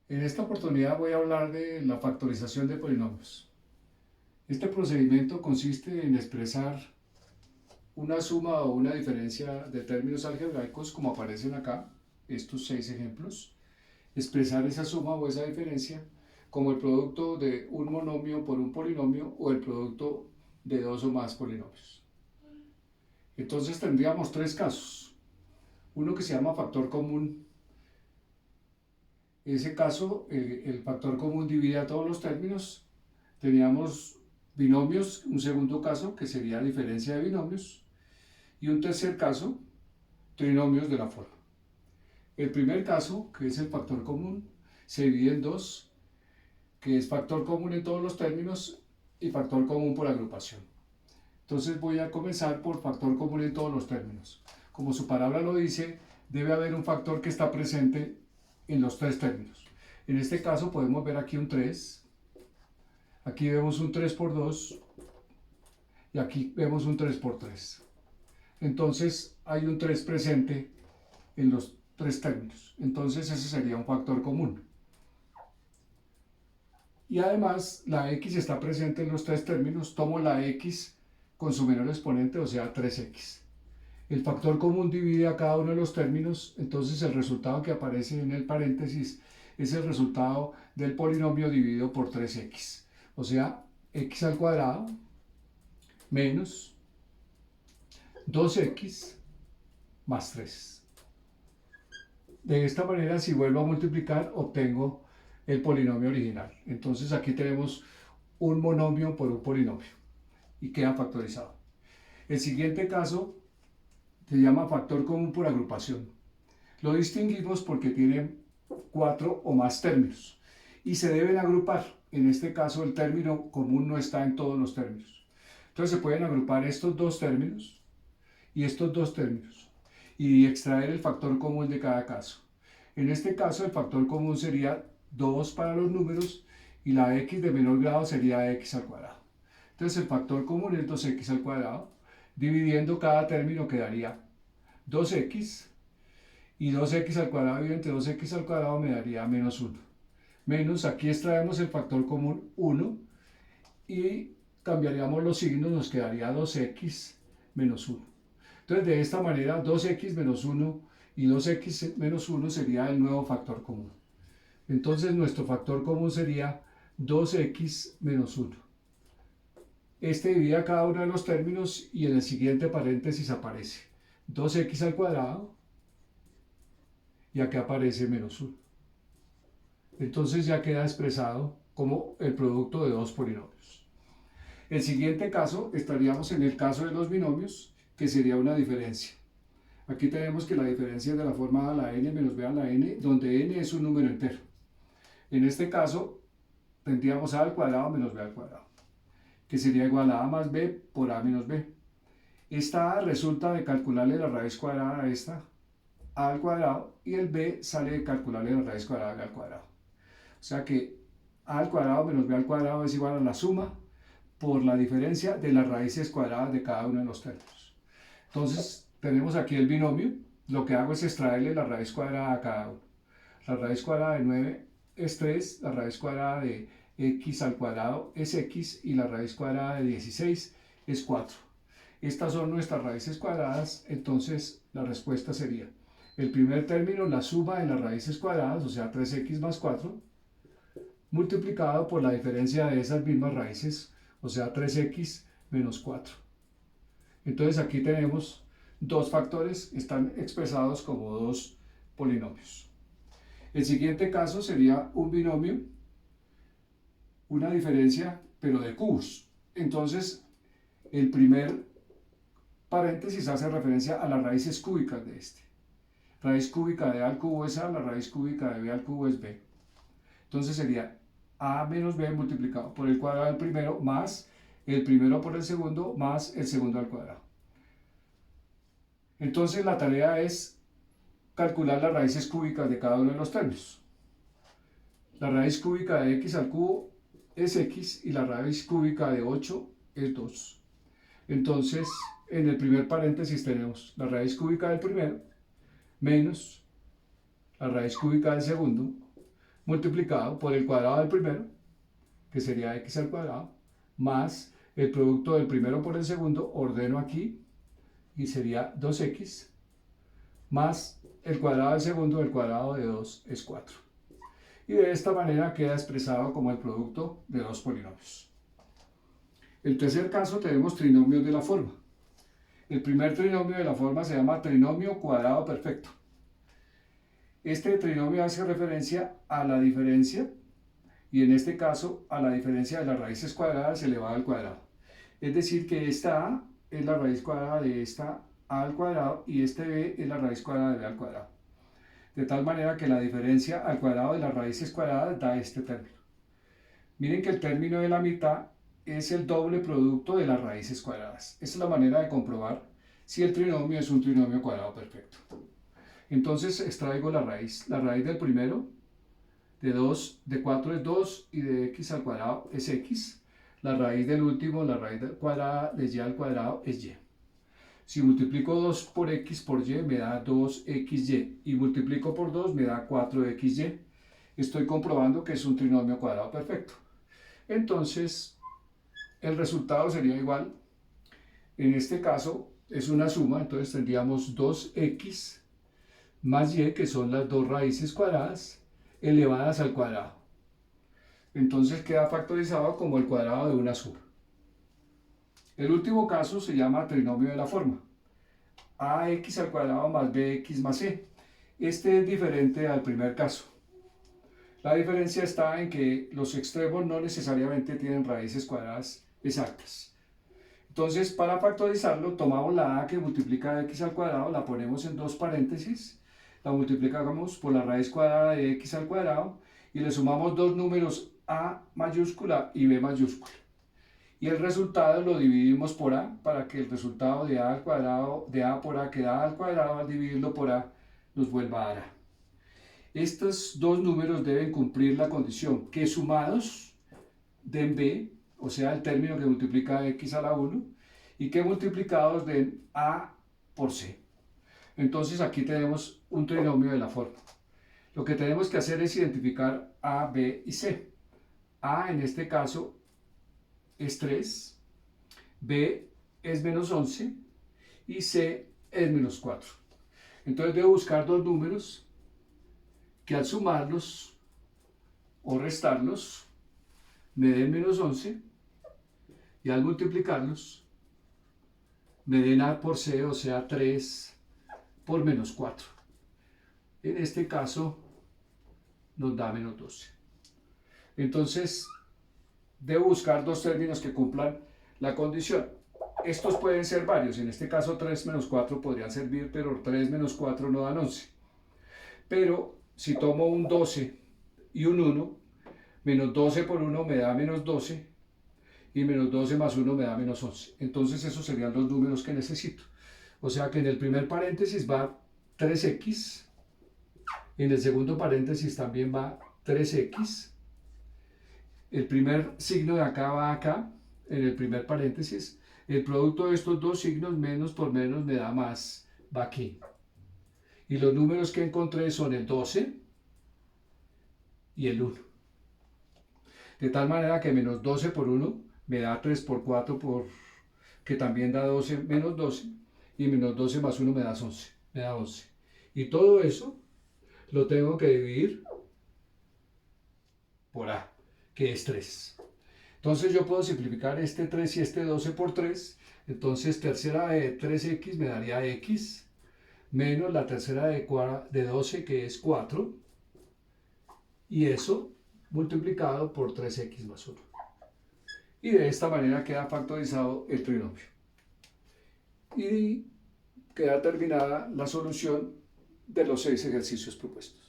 En esta oportunidad voy a hablar de la factorización de polinomios. Este procedimiento consiste en expresar una suma o una diferencia de términos algebraicos como aparecen acá, estos 6 ejemplos, expresar esa suma o esa diferencia como el producto de un monomio por un polinomio o el producto de dos o más polinomios. Entonces tendríamos tres casos. Uno que se llama factor común. En ese caso, el factor común divide a todos los términos. Teníamos binomios, un segundo caso que sería diferencia de binomios, y un tercer caso, trinomios de la forma. El primer caso, que es el factor común, se divide en dos, que es factor común en todos los términos y factor común por agrupación. Entonces voy a comenzar por factor común en todos los términos. Como su palabra lo dice, debe haber un factor que está presente en los tres términos. En este caso podemos ver aquí un 3, aquí vemos un 3 por 2 y aquí vemos un 3 por 3. Entonces hay un 3 presente en los tres términos. Entonces ese sería un factor común. Y además la x está presente en los tres términos. Tomo la x con su menor exponente, o sea 3x. El factor común divide a cada uno de los términos, entonces el resultado que aparece en el paréntesis es el resultado del polinomio dividido por 3x. O sea, x al cuadrado menos 2x más 3. De esta manera, si vuelvo a multiplicar, obtengo el polinomio original. Entonces aquí tenemos un monomio por un polinomio y queda factorizado. El siguiente caso se llama factor común por agrupación. Lo distinguimos porque tiene 4 o más términos y se deben agrupar. En este caso el término común no está en todos los términos. Entonces se pueden agrupar estos dos términos y estos dos términos y extraer el factor común de cada caso. En este caso el factor común sería 2 para los números y la x de menor grado sería x al cuadrado. Entonces el factor común es 2x al cuadrado. Dividiendo cada término quedaría 2x y 2x al cuadrado y entre 2x al cuadrado me daría menos 1. Menos, aquí extraemos el factor común 1 y cambiaríamos los signos, nos quedaría 2x menos 1. Entonces de esta manera 2x menos 1 y 2x menos 1 sería el nuevo factor común. Entonces nuestro factor común sería 2x menos 1. Este divide a cada uno de los términos y en el siguiente paréntesis aparece 2x al cuadrado y aquí aparece menos 1. Entonces ya queda expresado como el producto de dos polinomios. El siguiente caso estaríamos en el caso de los binomios, que sería una diferencia. Aquí tenemos que la diferencia es de la forma a la n menos b a la n, donde n es un número entero. En este caso tendríamos a al cuadrado menos b al cuadrado, que sería igual a más b por a menos b. Esta a resulta de calcularle la raíz cuadrada a esta a al cuadrado y el b sale de calcularle la raíz cuadrada de b al cuadrado. O sea que a al cuadrado menos b al cuadrado es igual a la suma por la diferencia de las raíces cuadradas de cada uno de los términos. Entonces tenemos aquí el binomio. Lo que hago es extraerle la raíz cuadrada a cada uno. La raíz cuadrada de 9 es 3, la raíz cuadrada de x al cuadrado es x y la raíz cuadrada de 16 es 4. Estas son nuestras raíces cuadradas, entonces la respuesta sería el primer término, la suma de las raíces cuadradas, o sea 3x más 4, multiplicado por la diferencia de esas mismas raíces, o sea 3x menos 4. Entonces aquí tenemos dos factores, están expresados como dos polinomios. El siguiente caso sería un binomio, una diferencia, pero de cubos. Entonces el primer paréntesis hace referencia a las raíces cúbicas de este. Raíz cúbica de a al cubo es a, la raíz cúbica de b al cubo es b. Entonces sería a menos b multiplicado por el cuadrado del primero más el primero por el segundo más el segundo al cuadrado. Entonces la tarea es calcular las raíces cúbicas de cada uno de los términos. La raíz cúbica de x al cubo es x y la raíz cúbica de 8 es 2. Entonces en el primer paréntesis tenemos la raíz cúbica del primero menos la raíz cúbica del segundo multiplicado por el cuadrado del primero, que sería x al cuadrado, más el producto del primero por el segundo, ordeno aquí, y sería 2x, más el cuadrado del segundo, el cuadrado de 2 es 4. Y de esta manera queda expresado como el producto de dos polinomios. El tercer caso tenemos trinomios de la forma. El primer trinomio de la forma se llama trinomio cuadrado perfecto. Este trinomio hace referencia a la diferencia, y en este caso a la diferencia de las raíces cuadradas elevada al cuadrado. Es decir, que esta a es la raíz cuadrada de esta a al cuadrado y este b es la raíz cuadrada de b al cuadrado. De tal manera que la diferencia al cuadrado de las raíces cuadradas da este término. Miren que el término de la mitad es el doble producto de las raíces cuadradas. Esa es la manera de comprobar si el trinomio es un trinomio cuadrado perfecto. Entonces extraigo la raíz del primero, de 4 es 2 y de x al cuadrado es x. La raíz del último, la raíz cuadrada de y al cuadrado es y. Si multiplico 2 por x por y me da 2xy y multiplico por 2 me da 4xy. Estoy comprobando que es un trinomio cuadrado perfecto. Entonces el resultado sería igual. En este caso es una suma, entonces tendríamos 2x más y, que son las dos raíces cuadradas elevadas al cuadrado. Entonces queda factorizado como el cuadrado de una suma. El último caso se llama trinomio de la forma. Ax al cuadrado más bx más c. Este es diferente al primer caso. La diferencia está en que los extremos no necesariamente tienen raíces cuadradas exactas. Entonces, para factorizarlo, tomamos la a que multiplica x al cuadrado, la ponemos en dos paréntesis, la multiplicamos por la raíz cuadrada de x al cuadrado y le sumamos dos números a mayúscula y b mayúscula. Y el resultado lo dividimos por a para que el resultado de a al cuadrado, de a por a que da al cuadrado, al dividirlo por a, nos vuelva a dar a. Estos dos números deben cumplir la condición que sumados den b, o sea, el término que multiplica x a la 1, y que multiplicados den a por c. Entonces aquí tenemos un trinomio de la forma. Lo que tenemos que hacer es identificar a, b y c. A en este caso es 3, b es menos 11 y c es menos 4. Entonces debo buscar dos números que al sumarlos o restarlos me den menos 11 y al multiplicarlos me den a por c, o sea 3 por menos 4. En este caso nos da menos 12. Entonces debo buscar dos términos que cumplan la condición. Estos pueden ser varios, en este caso 3 menos 4 podrían servir, pero 3 menos 4 no dan 11. Pero si tomo un 12 y un 1, menos 12 por 1 me da menos 12 y menos 12 más 1 me da menos 11. Entonces esos serían los números que necesito. O sea que en el primer paréntesis va 3x, en el segundo paréntesis también va 3x, el primer signo de acá va acá, en el primer paréntesis, el producto de estos dos signos, menos por menos me da más, va aquí. Y los números que encontré son el 12 y el 1. De tal manera que menos 12 por 1 me da 3 por 4, que también da 12, menos 12, y menos 12 más 1 me da 11. Me da 11. Y todo eso lo tengo que dividir por a, que es 3. Entonces yo puedo simplificar este 3 y este 12 por 3. Entonces tercera de 3x me daría x, menos la tercera de 12, que es 4, y eso multiplicado por 3x más 1. Y de esta manera queda factorizado el trinomio. Y queda terminada la solución de los 6 ejercicios propuestos.